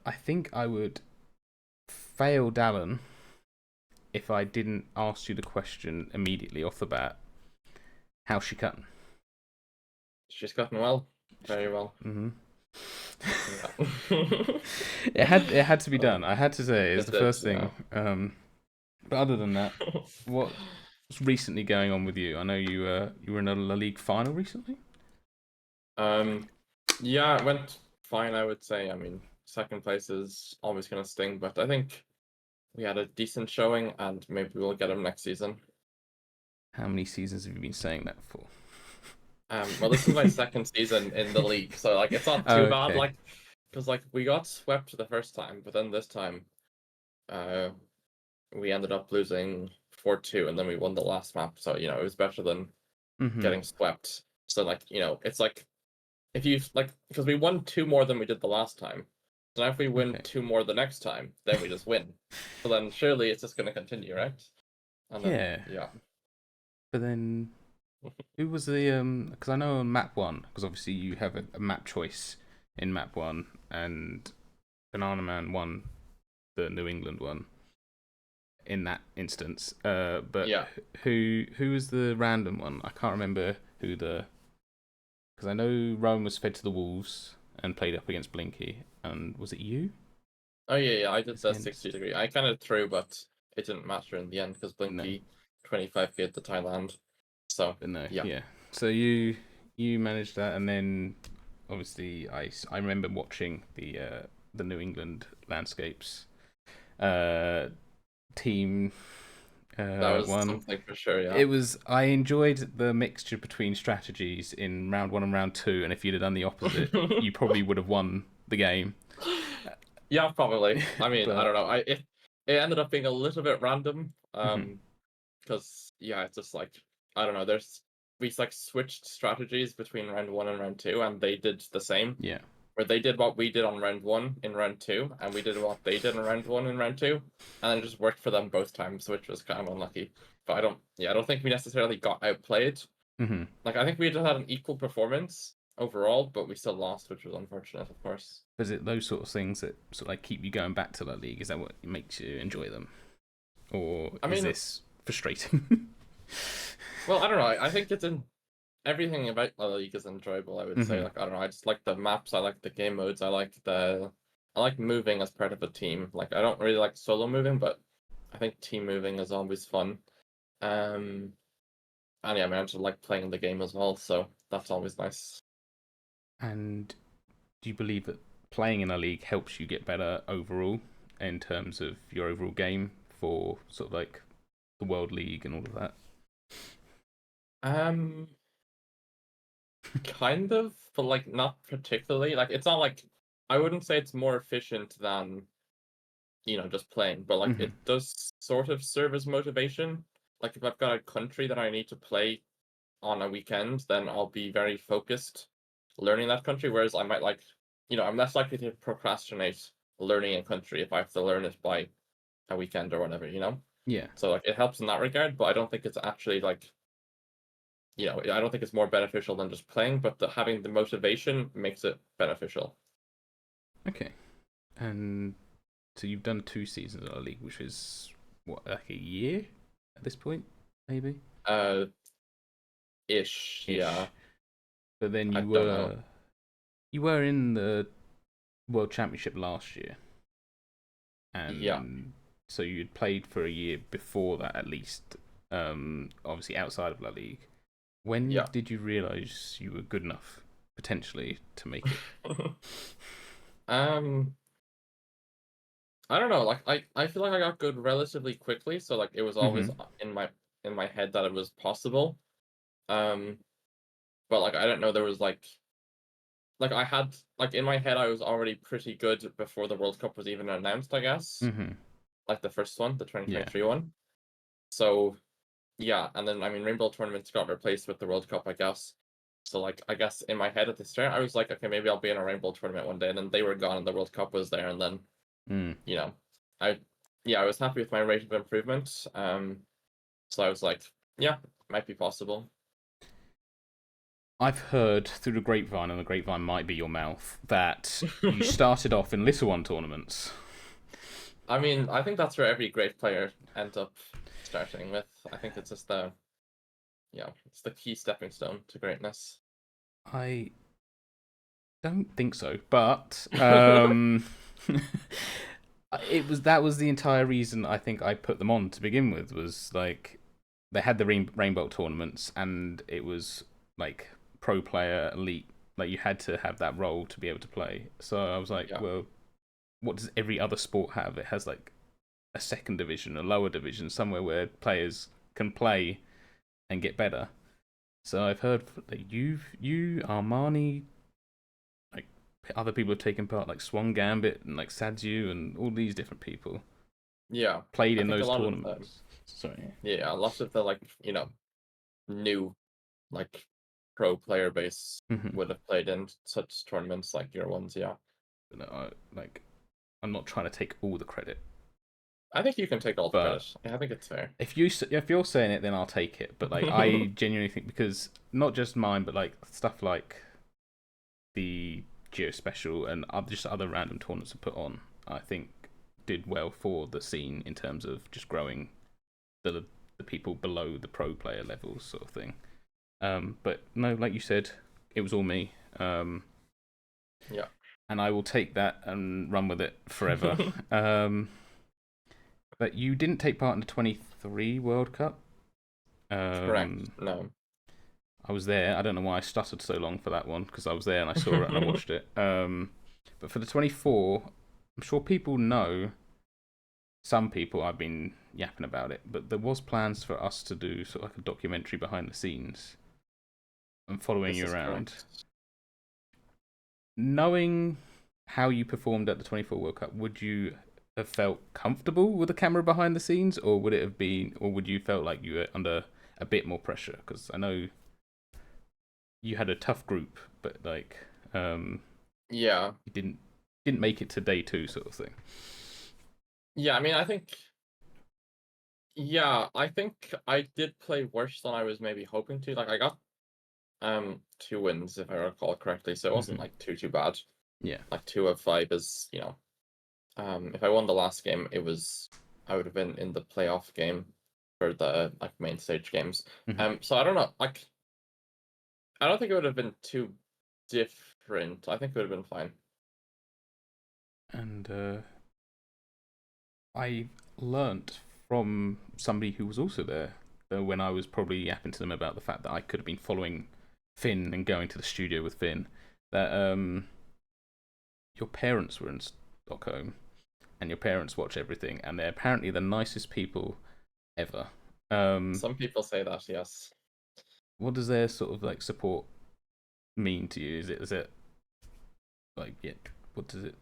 I think I would fail Dallin if I didn't ask you the question immediately off the bat. How's she cutting? She's gotten well, very well. Mm-hmm. Yeah. It had to be done. Um, I had to say it's it the did, first yeah. thing. But other than that, what's recently going on with you? I know you were in a La Ligue final recently. Um, yeah, it went fine, I would say. I mean, second place is always gonna sting, but I think we had a decent showing, and maybe we'll get him next season. How many seasons have you been saying that for? Well, this is my second season in the league, so like it's not too bad, Okay. like because like we got swept the first time, but then this time, uh, we ended up losing 4-2, and then we won the last map. So it was better than Mm-hmm. getting swept. So like it's like if you like because we won two more than we did the last time. So now if we win Okay. two more the next time, then we just win. So then surely it's just gonna continue, right? And then Yeah, yeah. but then who was the? Because I know on map one, because obviously you have a map choice in map one, and Banana Man won the New England one in that instance. But Yeah. who was the random one? I can't remember who the, because I know Rome was fed to the wolves and played up against Blinky, and was it you? Oh yeah. I did the Against 60-degree. I kind of threw, but it didn't matter in the end because no, Blinky 25k to Thailand. So but no, yeah. yeah. So you managed that, and then obviously I remember watching the New England landscapes uh, team That was one. something for sure, yeah. It was I enjoyed the mixture between strategies in round one and round two, and if you'd have done the opposite, you probably would have won the game. Yeah, probably. I mean, I But don't know. It ended up being a little bit random. mhm, Because yeah, it's just like I don't know. We like switched strategies between round one and round two, and they did the same. yeah, Where they did what we did on round one in round two, and we did what they did in round one in round two, and then it just worked for them both times, which was kind of unlucky. But I don't think we necessarily got outplayed. hmm, Like I think we just had an equal performance overall, but we still lost, which was unfortunate, of course. is it those sort of things that sort of like keep you going back to La League? Is that what makes you enjoy them, or I is mean, this frustrating? well, I don't know. I think it's in everything about La League is enjoyable, I would say. Hmm. Like I don't know, I just like the maps, I like the game modes, I like moving as part of a team. Like I don't really like solo moving, but I think team moving is always fun. Um and yeah, I mean I just like playing the game as well, so that's always nice. And do you believe that playing in a league helps you get better overall in terms of your overall game for sort of like the World League and all of that? Um Kind of, but like not particularly. Like it's not like I wouldn't say it's more efficient than just playing, but like Hmm. it does sort of serve as motivation. Like if I've got a country that I need to play on a weekend, then I'll be very focused learning that country. Whereas I might I'm less likely to procrastinate learning a country if I have to learn it by a weekend or whatever. Yeah. So like it helps in that regard, but I don't think it's actually like, I don't think it's more beneficial than just playing, but having the motivation makes it beneficial. Okay. And so you've done two seasons of the league, which is what, like a year at this point, maybe Uh, ish, ish. yeah. But then I you don't know. were in the World Championship last year, Yeah, and so you'd played for a year before that at least. Obviously outside of La Ligue. When yeah. did you realise you were good enough potentially to make it? Um, I don't know. Like I feel like I got good relatively quickly, so like it was always Hmm. in my head that it was possible. Um, but like I don't know. There was like I had like in my head I was already pretty good before the World Cup was even announced. I guess Hmm. like the first one, the Yeah. 2023 one. So yeah, and then I mean Rainbow tournaments got replaced with the World Cup, I guess. So like I guess in my head at the start I was like, okay, maybe I'll be in a Rainbow tournament one day, and then they were gone and the World Cup was there, and then Mm. you know, I yeah, I was happy with my rate of improvement. So I was like, yeah, might be possible. I've heard through the grapevine, and the grapevine might be your mouth, that you started off in Little One tournaments. I mean, I think that's where every great player ends up starting with. I think it's just it's the key stepping stone to greatness. I don't think so, but that was the entire reason I think I put them on to begin with. Was like they had the Rainbow tournaments, and it was like pro player elite. Like you had to have that role to be able to play. So I was like, Yeah. well, what does every other sport have? It has like a second division, a lower division, somewhere where players can play and get better. So I've heard that you, Armani, like other people have taken part, like Swan Gambit and like Sadzu and all these different people Yeah. played I in think a those lot of the tournaments. Sorry. yeah, a lot of the new like pro player base Mm-hmm. would have played in such tournaments like your ones, yeah. No, I'm not trying to take all the credit, I think you can take all the but credit. Yeah, I think it's fair. if you're saying it, then I'll take it. But like, I genuinely think because not just mine, but like stuff like the Geo Special and just other random tournaments are put on, I think did well for the scene in terms of just growing the people below the pro player levels, sort of thing. But no, like you said, it was all me. Yeah. And I will take that and run with it forever. But you didn't take part in the 23 World Cup. Correct. No. I was there. I don't know why I stuttered so long for that one because I was there and I saw it and I watched it. But for the 24, I'm sure people know. Some people I've been yapping about it, but there was plans for us to do sort of like a documentary behind the scenes and following This you is around. correct. Knowing how you performed at the 24 World Cup, would you have felt comfortable with the camera behind the scenes, or would it have been, or would you felt like you were under a bit more pressure? Because I know you had a tough group, but like Yeah. you didn't make it to day two, sort of thing. Yeah, I mean, I think I did play worse than I was maybe hoping to. Like I got 2 wins if I recall correctly, so it wasn't Mm-hmm. like too bad. Yeah. Like 2 of 5 is, if I won the last game, I would have been in the playoff game for the like main stage games. Mm-hmm. So I don't know, like I don't think it would have been too different. I think it would have been fine. And I learnt from somebody who was also there when I was probably yapping to them about the fact that I could have been following Finn and going to the studio with Finn that your parents were in Stockholm and your parents watch everything and they're apparently the nicest people ever. Some people say that, yes. What does their sort of like support mean to you? Is it like yeah? What does it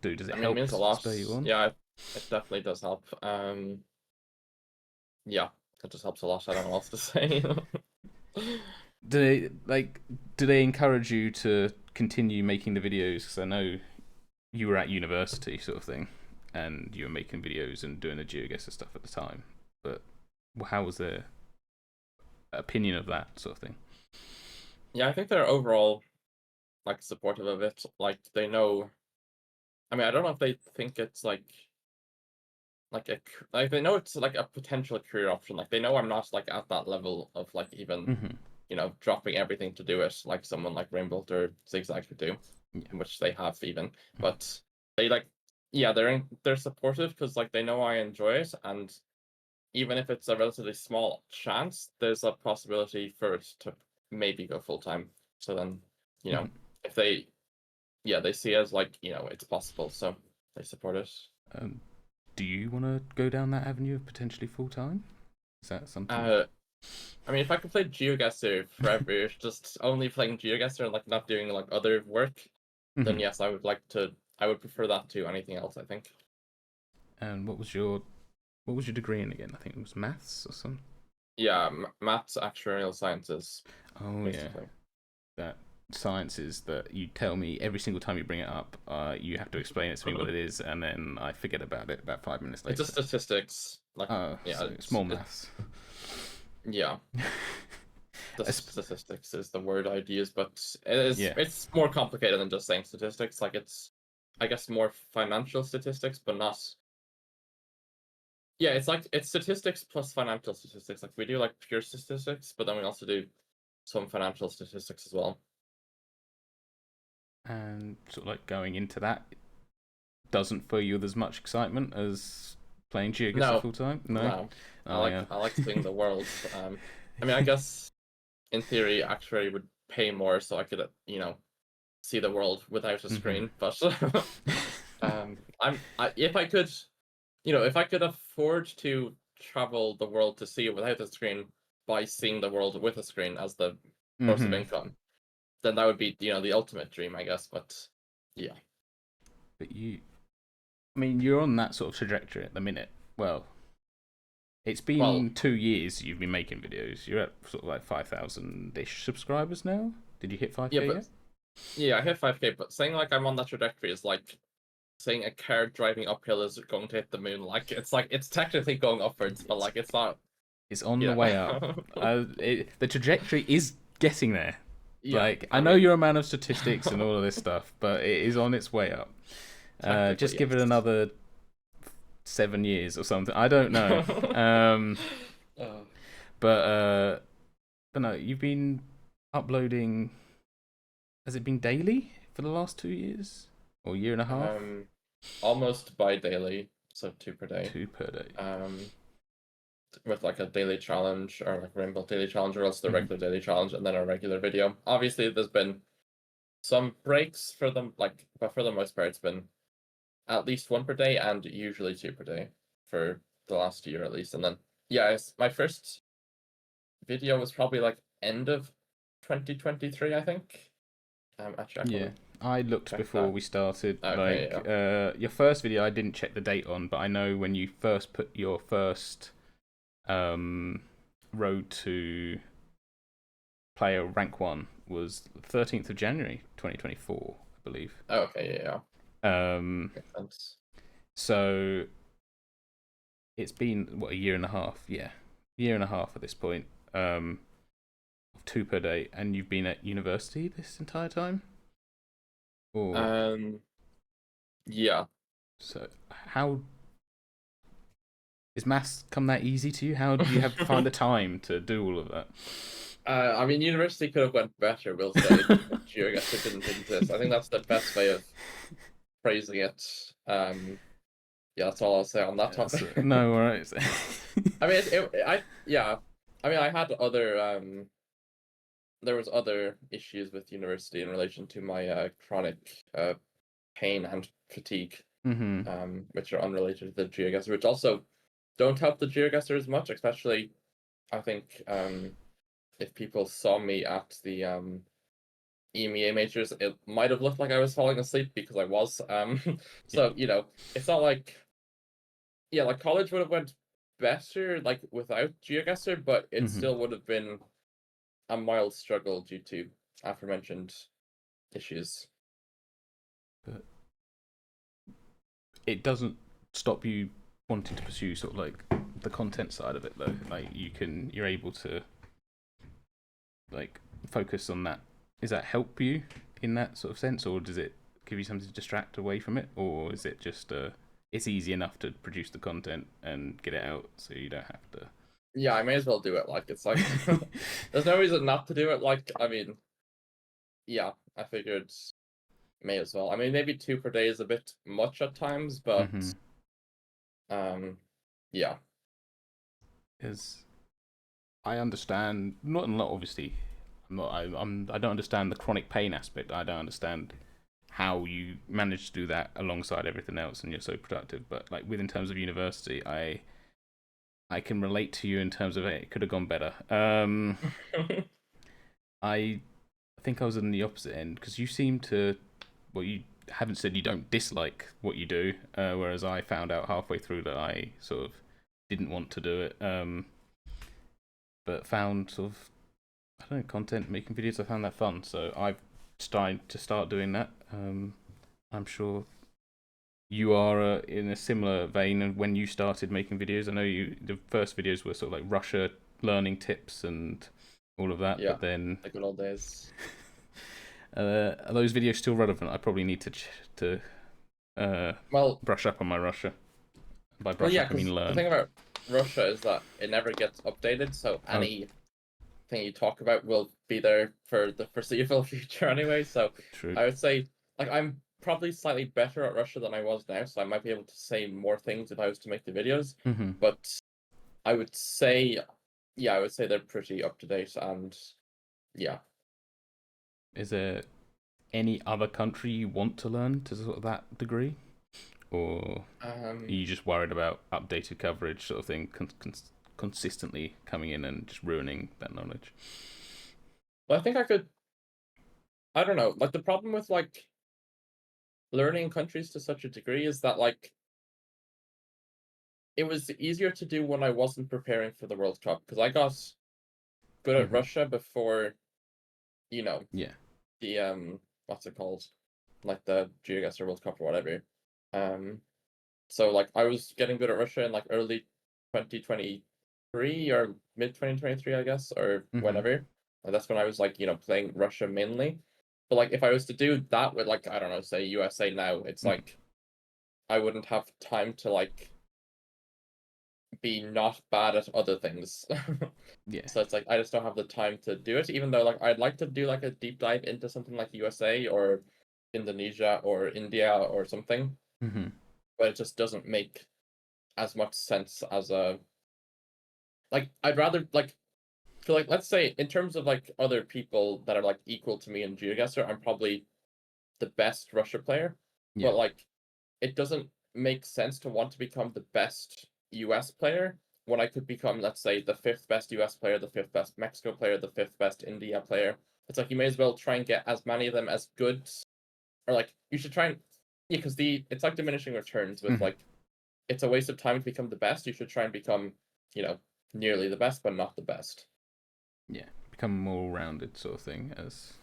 do? Does it I mean, it help means a lot. spur you on? Yeah, it definitely does help. Yeah, it just helps a lot. I don't know what else to say. Do they encourage you to continue making the videos? Because I know you were at university, sort of thing, and you were making videos and doing the Geoguessr stuff at the time. But how was their opinion of that sort of thing? Yeah, I think they're overall like supportive of it. Like they know. I mean, I don't know if they think it's like they know it's like a potential career option. Like they know I'm not like at that level of like even Mm-hmm. dropping everything to do it like someone like Rainbow or Zigzag could do, Yeah. which they have even. But they like yeah they're supportive because like they know I enjoy it, and even if it's a relatively small chance, there's a possibility for it to maybe go full time. So then Mm-hmm. if they see it as like it's possible, so they support it. Um, do you want to go down that avenue of potentially full time? Is that something? Uh, I mean, if I could play Geoguessr forever, just only playing Geoguessr and like not doing like other work, then Mm-hmm. yes, I would like to. I would prefer that to anything else, I think. And what was your degree in again? I think it was maths or something. Yeah, maths, actuarial sciences, Oh yeah, basically. that sciences that you tell me every single time you bring it up. You have to explain it to me what it is, and then I forget about it about 5 minutes It's a later. statistics, like Oh, yeah, so small maths. yeah. the As- statistics is the word I'd use, but yeah. it's more complicated than just saying statistics. Like it's, I guess, more financial statistics, but not. Yeah, it's like it's statistics plus financial statistics. Like we do like pure statistics, but then we also do some financial statistics as well. And sort of like going into that doesn't fill you with as much excitement as playing Geoguessr No, full time. No. no, Oh yeah. I like seeing the world. I mean, I guess in theory, actuary would pay more, so I could see the world without a Mhm. screen. But if I could, if I could afford to travel the world to see it without a screen by seeing the world with a screen as the source of Mhm. income, then that would be the ultimate dream, I guess. But yeah, But I mean, you're on that sort of trajectory at the minute. Well, it's well, been 2 years you've been making videos. You're at sort of like 5,000-ish subscribers now. Did you hit yeah, 5K but yet? yeah, I hit 5K. But saying like I'm on that trajectory is like saying a car driving uphill is going to hit the moon. Like it's technically going upwards, but It's like it's not. it's on the Yeah, way up. The trajectory is getting there. yeah. Like I I know mean, you're a man of statistics and all of this stuff, but it is on its way up. technically Just give it yes. another 7 years or something. I don't know. Um, Uh, but but no, you've been uploading. Has it been daily for the last 2 years or year and a half? um, almost bi-daily, so 2 per day. 2 per day. Um, with like a daily challenge or like rainbow daily challenge or else the Mhm. regular daily challenge and then a regular video. Obviously, there's been some breaks for them, but for the most part, it's been at least 1 per day and usually 2 per day for the last year at least. And then yeah, my first video was probably like end of 2023, I think. Actually, I Yeah, can I looked check before that. we started. Okay, Like yeah. your first video, I didn't check the date on, but I know when you first put your first um road to player rank 1 was 13th of January 2024, I believe. Okay, yeah, Um, makes sense. so it's been what, a year and a half? Yeah, year and a half at this point. Of 2 per day, and you've been at university this entire time, or Yeah. so? How is maths come that easy to you? How do you have find the time to do all of that? I mean, university could have went better, we'll say, if Geoguessr didn't exist. I think that's the best way of phrasing it. Yeah, that's all I'll say on that topic. No, all right. I mean, yeah. I mean, I had other there was other issues with university in relation to my chronic pain and fatigue, Mhm. which are unrelated to the Geoguessr, which also don't help the Geoguessr as much, especially I think if people saw me at the EMEA majors, it might have looked like I was falling asleep because I was. Yeah. So it's not like like college would have went better like without Geoguessr, but it Mhm. still would have been a mild struggle due to aforementioned issues. But it doesn't stop you wanting to pursue sort of like the content side of it, though. Like you're able to like focus on that. Does that help you in that sort of sense, or does it give you something to distract away from it, or is it just it's easy enough to produce the content and get it out, so you don't have to? Yeah, I may as well do it. Like it's like there's no reason not to do it. Like I mean, yeah, I figured may as well. I mean, maybe 2 per day is a bit much at times, but Mm-hmm. um, yeah. Because I understand, not a lot, obviously. I don't understand the chronic pain aspect. I don't understand how you manage to do that alongside everything else, and you're so productive. But like in terms of university, I can relate to you in terms of it could have gone better. I think I was in the opposite end because you seem to, well, you haven't said you don't dislike what you do, whereas I found out halfway through that I sort of didn't want to do it, but found sort of, I don't know, content making videos. I found that fun, so I've started to start doing that. I'm sure you are in a similar vein. And when you started making videos, I know the first videos were sort of like Russia learning tips and all of that. Yeah, But then, the good old days. are those videos still relevant? I probably need to Well, brush up on my Russia. By well, brush yeah, up, I because mean the learn. thing about Russia is that it never gets updated, so Oh, anything you talk about will be there for the foreseeable future anyway. So true. I would say, like, I'm probably slightly better at Russia than I was now, so I might be able to say more things if I was to make the videos. Mm-hmm. But I would say, yeah, I would say they're pretty up to date, and yeah. Is there any other country you want to learn to sort of that degree, or are you just worried about updated coverage, sort of thing, consistently coming in and just ruining that knowledge? Well, I think I could. I don't know. Like the problem with like learning countries to such a degree is that like it was easier to do when I wasn't preparing for the World Cup because I got good at Mm-hmm. Russia before, you know, Yeah. the what's it called? Like the Geoguessr World Cup or whatever. Um so like I was getting good at Russia in like early 2023 or mid 2023, I guess, or Mm-hmm. whenever. And that's when I was like, playing Russia mainly. But like if I was to do that with like I don't know, say USA now, it's Mm-hmm. like I wouldn't have time to like be not bad at other things. Yeah. So it's like I just don't have the time to do it, even though like I'd like to do like a deep dive into something like USA or Indonesia or India or something, Mm-hmm. but it just doesn't make as much sense as a like I'd rather like feel like let's say in terms of like other people that are like equal to me in GeoGuessr, I'm probably the best Russia player, Yeah. but like it doesn't make sense to want to become the best US player when I could become, let's say, the fifth best US player, the fifth best Mexico player, the fifth best India player. It's like you may as well try and get as many of them as good, or like you should try and yeah, because it's like diminishing returns with Mm-hmm. like it's a waste of time to become the best. You should try and become, you know, nearly the best, but not the best. Yeah. Become more rounded, sort of thing, as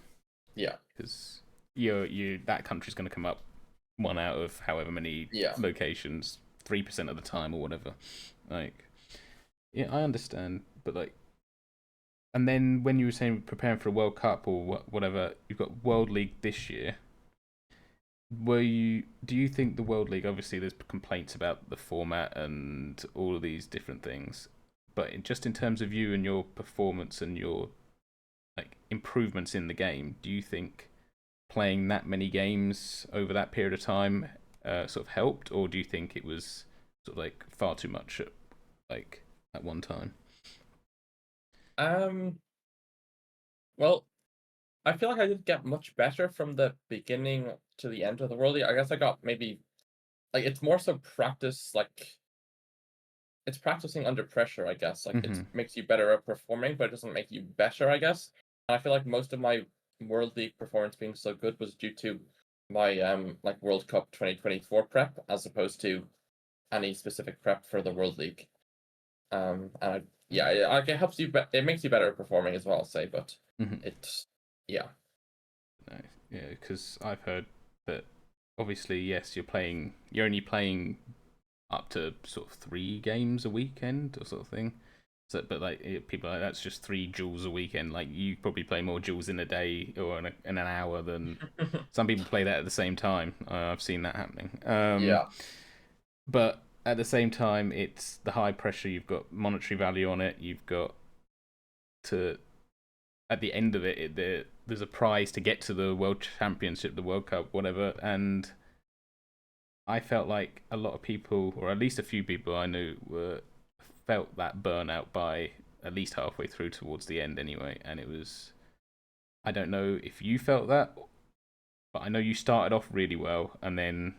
Yeah, because you that country's going to come up one out of however many yeah. locations, 3% of the time or whatever. Like, yeah, I understand, but like, and then when you were saying preparing for a World Cup or whatever, you've got World League this year. Do you think the World League, obviously there's complaints about the format and all of these different things, but just in terms of you and your performance and your like improvements in the game, do you think playing that many games over that period of time sort of helped, or do you think it was sort of like far too much like at one time? Um. Well, I feel like I did get much better from the beginning to the end of the world. I guess I got maybe like it's more so practice, like it's practicing under pressure, I guess. Like it Mm-hmm. makes you better at performing, but it doesn't make you better, I guess. And I feel like most of my World League performance being so good was due to my like World Cup 2024 prep as opposed to any specific prep for the World League. And yeah, it helps you, it makes you better at performing as well, I'll say, but Mm-hmm. it, yeah. No, yeah, because I've heard that obviously yes, you're only playing up to sort of 3 games a weekend or sort of thing. So, but like people are like that's just 3 duels a weekend. Like you probably play more duels in a day or in an hour than some people play that at the same time. I've seen that happening. Yeah. But at the same time, it's the high pressure. You've got monetary value on it. You've got to at the end of there's a prize to get to the World Championship, the World Cup, whatever. And I felt like a lot of people, or at least a few people I knew, felt that burnout by at least halfway through towards the end anyway. And it was, I don't know if you felt that, but I know you started off really well, and then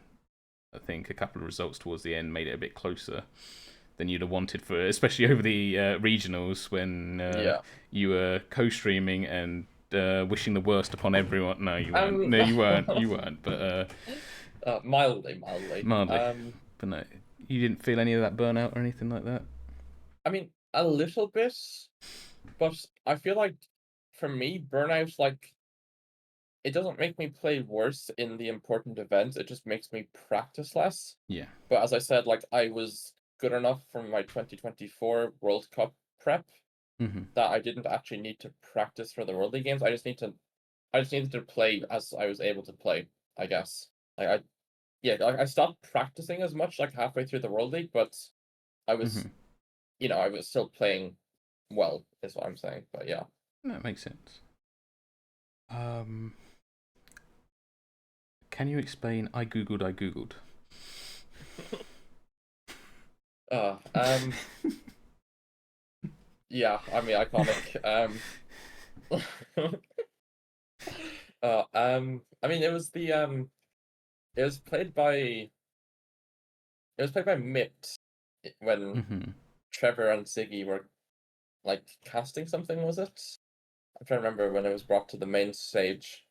I think a couple of results towards the end made it a bit closer than you'd have wanted for, especially over the regionals when Yeah. you were co-streaming and wishing the worst upon everyone. No, you weren't. Um, No, you weren't. You weren't. But mildly. mildly. But no, you didn't feel any of that burnout or anything like that. I mean, a little bit, but I feel like for me, burnout, like, it doesn't make me play worse in the important events. It just makes me practice less. Yeah. But as I said, like, I was good enough from my 2024 World Cup prep that I didn't actually need to practice for the World League games. I just needed to play as I was able to play, I guess. Like I stopped practicing as much like halfway through the World League, but I was I was still playing well, is what I'm saying. But yeah. That makes sense. Can you explain I googled? Uh, yeah, I mean iconic. I mean it was played by Mitt when Trevor and Siggy were like casting something, was it? I'm trying to remember when it was brought to the main stage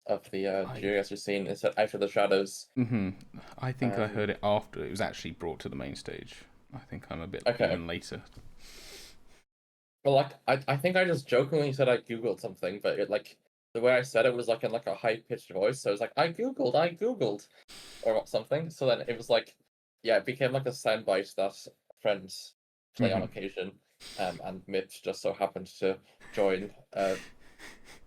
of the Geoguessr scene. It's Out of the Shadows. I think I heard it after it was actually brought to the main stage. I think I'm a bit even later. Well, like I think I just jokingly said I googled something, but it like the way I said it was like in like a high pitched voice. So it was like I googled, or something. So then it was like, yeah, it became like a soundbite that friends play on occasion. And Mitch just so happened to join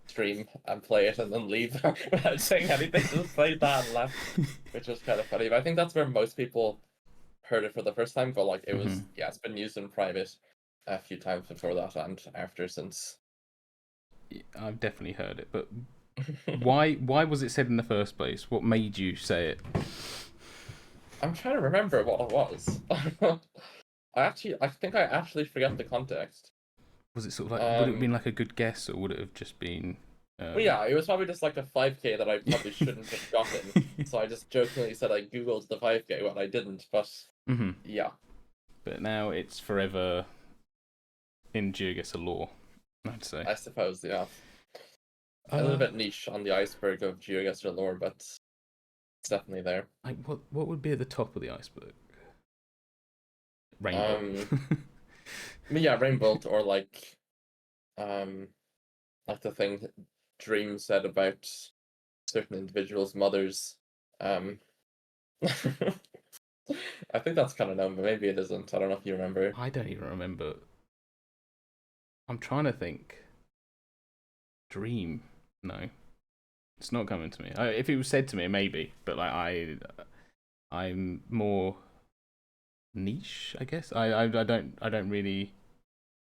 stream and play it and then leave without saying anything. Just played that and left, which was kind of funny. But I think that's where most people heard it for the first time. But like it was, yeah, it's been used in private a few times before that and after since. I've definitely heard it, but why was it said in the first place? What made you say it? I'm trying to remember what it was. I think I actually forget the context. Was it sort of like, would it have been like a good guess, or would it have just been? Well, yeah, it was probably just like a 5K that I probably shouldn't have gotten. So I just jokingly said I googled the 5K when I didn't, but yeah. But now it's forever in Geoguessr lore, I'd say. I suppose, yeah. A little bit niche on the iceberg of Geoguessr lore, but it's definitely there. Like what would be at the top of the iceberg? Rainbow. Yeah, Rainbow, or like the thing that Dream said about certain individuals' mothers. I think that's kind of known, but maybe it isn't. I don't know if you remember. I don't even remember. I'm trying to think. Dream? No, it's not coming to me. If it was said to me, maybe. But like I'm more niche, I guess. I don't really.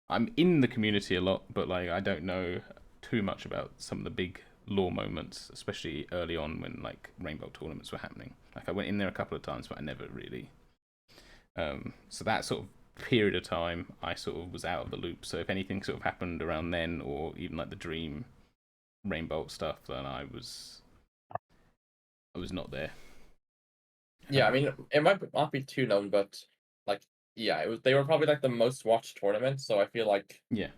I'm in the community a lot, but like I don't know too much about some of the big lore moments, especially early on when like Rainbow tournaments were happening. Like I went in there a couple of times, but I never really. So that sort of period of time, I sort of was out of the loop. So if anything sort of happened around then, or even like the Dream Rainbow stuff, then I was not there. Yeah, I mean, it might not be too known, but like, yeah, they were probably like the most watched tournament. So I feel like, yeah,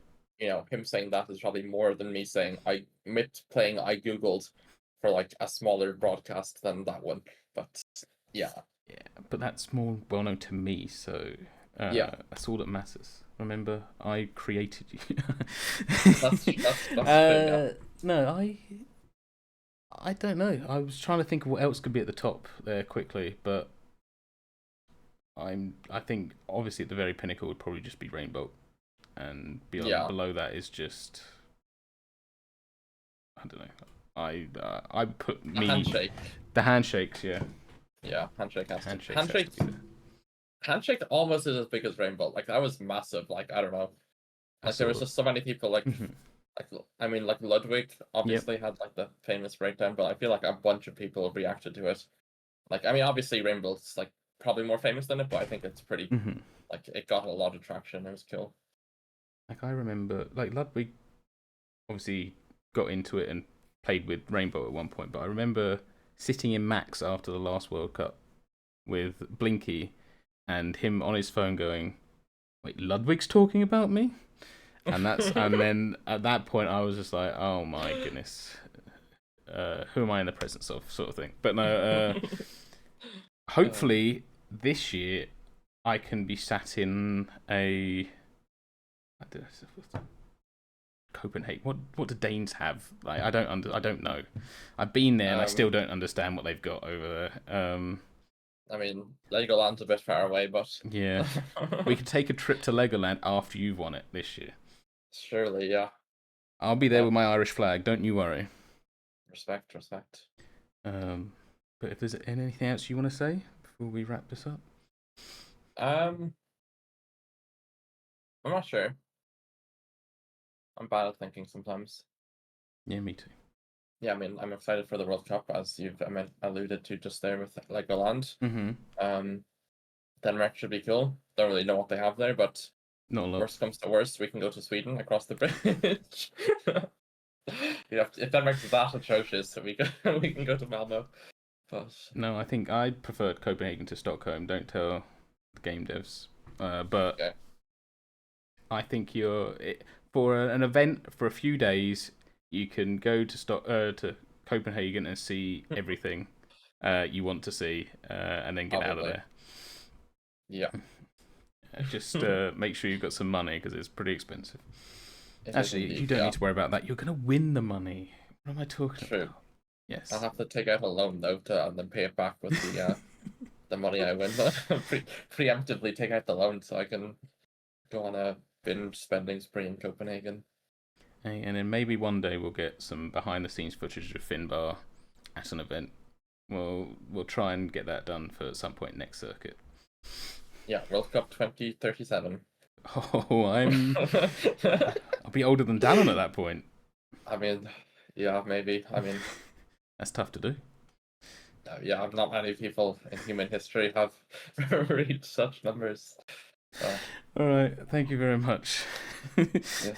him saying that is probably more than me saying I googled for like a smaller broadcast than that one. But yeah, but that's more well known to me, so yeah, that's all that matters. Remember, I created you. that's true, yeah. No, I don't know. I was trying to think of what else could be at the top there quickly, but I think obviously at the very pinnacle would probably just be Rainbow, and below that is just I don't know. I put me handshake. The handshakes, yeah. Yeah, handshake has handshake. Handshake almost is as big as Rainbow. Like that was massive. Like I don't know. Like there was just so many people. Like I mean, like Ludwig obviously had like the famous breakdown, but I feel like a bunch of people reacted to it. Like I mean, obviously Rainbow's like probably more famous than it, but I think it's pretty like it got a lot of traction. It was cool. Like I remember, like Ludwig obviously got into it and played with Rainbow at one point, but I remember sitting in Max after the last World Cup with Blinky and him on his phone going, "Wait, Ludwig's talking about me?" And then at that point I was just like, "Oh my goodness, who am I in the presence of?" sort of thing. But no, hopefully this year I can be sat in a Copenhagen. What do Danes have? Like I don't know. I've been there and I still don't understand what they've got over there. I mean, Legoland's a bit far away, but yeah, we could take a trip to Legoland after you've won it this year. Surely, yeah. I'll be there Uh, with my Irish flag. Don't you worry. respect, respect. Um, but if there's anything else you want to say before we wrap this up, Um, I'm not sure. I'm bad at thinking sometimes. yeah, me too. Yeah, I mean, I'm excited for the World Cup, as you've alluded to just there with Legoland. Mm-hmm. Um, Denmark should be cool. Don't really know what they have there, but Not a lot. worst comes to worst, we can go to Sweden across the bridge. If Denmark's that atrocious, we can go to Malmo. But No, I think I preferred Copenhagen to Stockholm. Don't tell the game devs. But okay, I think for an event for a few days, you can go to Copenhagen and see everything you want to see, and then get out of probably. there. Yeah. Just make sure you've got some money because it's pretty expensive. It is Actually, you indeed, don't yeah. need to worry about that. You're gonna win the money. What am I talking True. about? Yes. I'll have to take out a loan though and then pay it back with the money I win. Preemptively take out the loan so I can go on a binge spending spree in Copenhagen. And then maybe one day we'll get some behind the scenes footage of Finbarr at an event. We'll try and get that done for at some point next circuit. Yeah, World Cup 2037. Oh, I'll be older than Dallin at that point. I mean, yeah, maybe. I mean, That's tough to do. yeah, not many people in human history have reached such numbers. All right, thank you very much. Yeah.